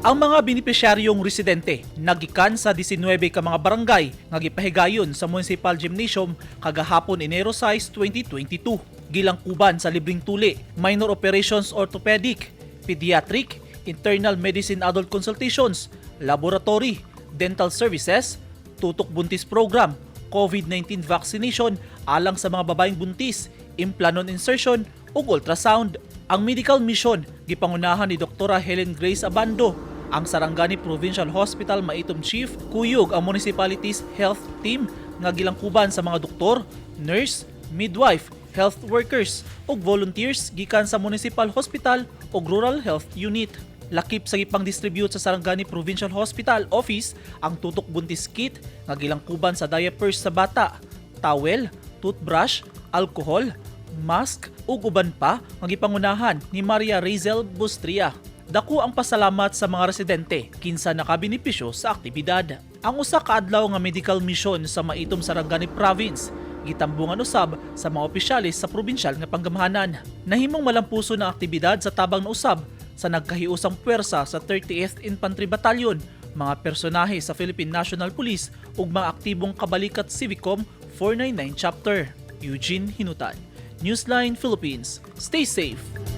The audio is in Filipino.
Ang mga benepisyaryong residente nagikan sa 19 ka mga barangay nga gipahigayon sa Municipal Gymnasium kagahapon Enero 6, 2022. Gilangkuban sa libreng tuli, minor operations orthopedic, pediatric, internal medicine adult consultations, laboratory, dental services, tutok buntis program, COVID-19 vaccination alang sa mga babaeng buntis, implanon insertion ug ultrasound. Ang medical mission gipangunahan ni Dr. Helen Grace Abando, ang Sarangani Provincial Hospital Maitum Chief, kuyog ang municipality's health team nga gilangkuban sa mga doktor, nurse, midwife, health workers ug volunteers gikan sa Municipal Hospital ug Rural Health Unit. Lakip sa gipang distribute sa Sarangani Provincial Hospital Office ang tutok buntis kit nga gilangkuban sa diapers sa bata, towel, toothbrush, alcohol, mask ug uban pa nga gipangunahan ni Maria Razel Bustria. Dako ang pasalamat sa mga residente kinsa nakabenepisyo sa aktibidad. Ang usa ka adlaw nga medical mission sa Maitum Sarangani Province gitambungan usab sa mga opisyalis sa probinsyal nga panggamahanan. Nahimong malampuso na aktibidad sa tabang na usab sa nagkahiusang puwersa sa 30th Infantry Battalion, mga personahe sa Philippine National Police ug mga aktibong kabalikat Civicom 499 Chapter. Eugene Hinutan, Newsline Philippines. Stay safe!